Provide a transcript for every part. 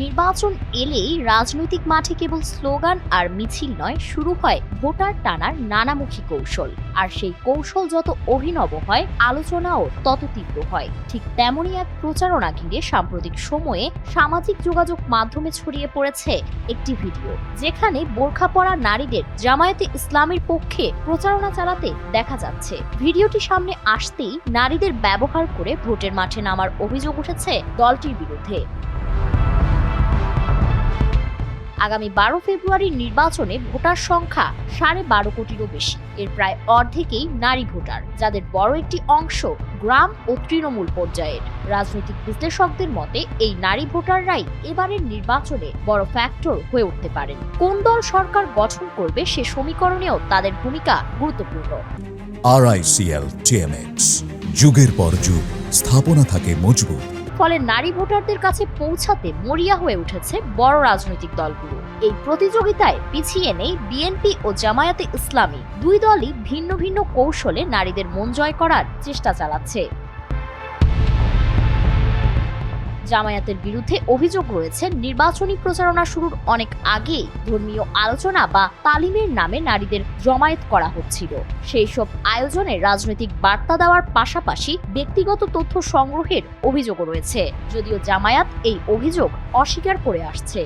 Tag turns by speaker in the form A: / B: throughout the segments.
A: নির্বাচন এলেই রাজনৈতিক মাঠে কেবল স্লোগান আর মিছিল নয়, শুরু হয় ভোটার টানার নানামুখী কৌশল। আর সেই কৌশল যত অভিনব হয়, আলোচনাও তত তীব্র হয়। ঠিক তেমনই এক প্রচারণা ঘিরে সাম্প্রতিক সময়ে সামাজিক যোগাযোগ মাধ্যমে ছড়িয়ে পড়েছে একটি ভিডিও, যেখানে বোরখা পরা নারীদের জামায়াতে ইসলামের পক্ষে প্রচারণা চালাতে দেখা যাচ্ছে। ভিডিওটি সামনে আসতেই নারীদের ব্যবহার করে ভোটের মাঠে নামার অভিযোগ উঠেছে দলটির বিরুদ্ধে। আগামী 12 ফেব্রুয়ারির নির্বাচনে ভোটার সংখ্যা 12.5 কোটিরও বেশি। এর প্রায় অর্ধেকই নারী ভোটার, যাদের বড় একটি অংশ গ্রাম ও তৃণমূল পর্যায়ের। রাজনৈতিক বিশ্লেষকদের মতে এই নারী ভোটাররাই এবারের নির্বাচনে বড় ফ্যাক্টর হয়ে উঠতে পারেন। কোন দল সরকার গঠন করবে সে সমীকরণেও তাদের ভূমিকা গুরুত্বপূর্ণ।
B: RICL TMX, যুগের পর যুগ স্থাপনা থাকে মজবুত।
A: ফলে নারী ভোটারদের কাছে পৌঁছাতে মরিয়া হয়ে উঠেছে বড় রাজনৈতিক দলগুলো। এই প্রতিযোগিতায় পিছিয়ে নেই বিএনপি ও জামায়াতে ইসলামী। দুই দলই ভিন্ন ভিন্ন কৌশলে নারীদের মন জয় করার চেষ্টা চালাচ্ছে। জামায়াতের বিরুদ্ধে অভিযোগ রয়েছে, নির্বাচনী প্রচারণা শুরুর অনেক আগেই ধর্মীয় আলোচনা বা তালিমের নামে নারীদের জমায়েত করা হচ্ছিল। সেই সব আয়োজনে রাজনৈতিক বার্তা দেওয়ার পাশাপাশি ব্যক্তিগত তথ্য সংগ্রহের অভিযোগও রয়েছে, যদিও জামায়াত এই অভিযোগ অস্বীকার করে আসছে।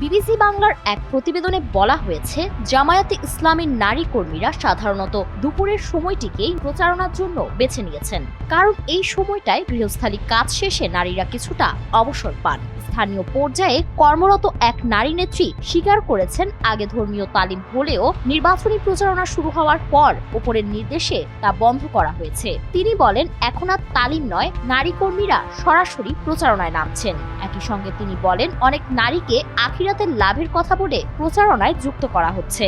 A: বিবিসি বাংলার এক প্রতিবেদনে বলা হয়েছে, জামায়াতে ইসলামের নারী কর্মীরা সাধারণত দুপুরের সময়টিকেই প্রচারণার জন্য বেছে নিয়েছেন, কারণ এই সময়টায় গৃহস্থালী কাজ শেষে নারীরা কিছুটা অবসর পান। স্থানীয় পর্যায়ে কর্মরত এক নারী নেত্রী স্বীকার করেছেন, আগে ধর্মীয় তালিম হলেও নির্বাচনী প্রচারণা শুরু হওয়ার পর উপরের নির্দেশে তা বন্ধ করা হয়েছে। তিনি বলেন, এখন আর তালিম নয়, নারী কর্মীরা সরাসরি প্রচারণায় নামছেন। একই সঙ্গে তিনি বলেন, অনেক নারীকে আখিরাতের লাভের কথা বলে প্রচারণায় যুক্ত করা হচ্ছে।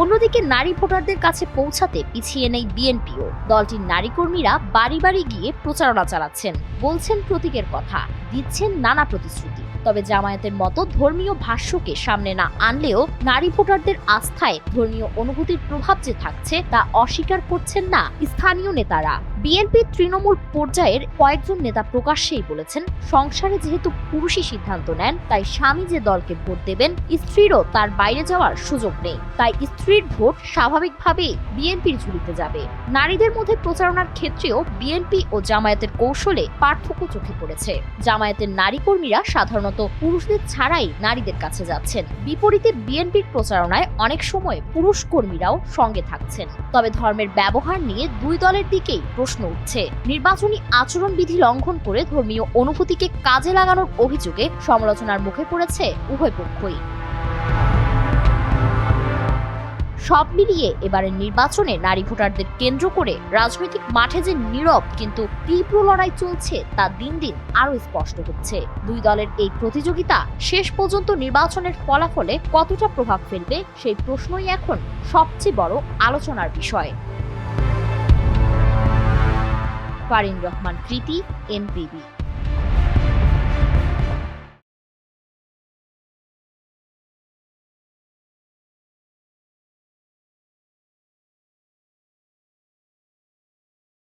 A: অন্যদিকে নারী ভোটারদের কাছে পৌঁছাতে পিছিয়ে নেই বিএনপিও। দলটির নারী কর্মীরা বাড়ি বাড়ি গিয়ে প্রচারণা চালাচ্ছেন, বলছেন প্রতীকের কথা, দিচ্ছেন নানা প্রতিশ্রুতি। তবে জামায়াতের মতো ধর্মীয় ভাষ্যকে সামনে না আনলেও নারী ভোটারদের আস্থায় ধর্মীয় অনুভূতির প্রভাব যে থাকছে তা অস্বীকার করছেন না স্থানীয় নেতারা। বিএনপির তৃণমূল পর্যায়ের কয়েকজন নেতা প্রকাশ্যেই বলেছেন, সংসারে যেহেতু পুরুষই সিদ্ধান্ত নেন, তাই স্বামী যে দলকে ভোট দেবেন স্ত্রীরও তার বাইরে যাওয়ার সুযোগ নেই। তাই স্ত্রীর ভোট স্বাভাবিকভাবেই বিএনপির ঝুলিতে যাবে। নারীদের মধ্যে প্রচারণার ক্ষেত্রেও বিএনপি ও জামায়াতের কৌশলে পার্থক্য চোখে পড়েছে। জামায়াতের নারী কর্মীরা সাধারণত পুরুষদের ছাড়াই নারীদের কাছে যাচ্ছেন, বিপরীতে বিএনপির প্রচারণায় অনেক সময় পুরুষ কর্মীরাও সঙ্গে থাকছেন। তবে ধর্মের ব্যবহার নিয়ে দুই দলের দিকেই প্রশ্ন উঠছে। নির্বাচনী আচরণবিধি লঙ্ঘন করে ধর্মীয় অনুভূতিকে কাজে লাগানোর অভিযোগে সমালোচনার মুখে পড়েছে উভয় পক্ষই। সব মিলিয়ে এবারের নির্বাচনে নারী ভোটারদের কেন্দ্র করে রাজনৈতিক মাঠে যে নীরব কিন্তু তীব্র লড়াই চলছে তা দিন দিন আরো স্পষ্ট হচ্ছে। দুই দলের এই প্রতিযোগিতা শেষ পর্যন্ত নির্বাচনের ফলাফলে কতটা প্রভাব ফেলবে সেই প্রশ্নই এখন সবচেয়ে বড় আলোচনার বিষয়। ফারিন রহমান কৃতি, NPB।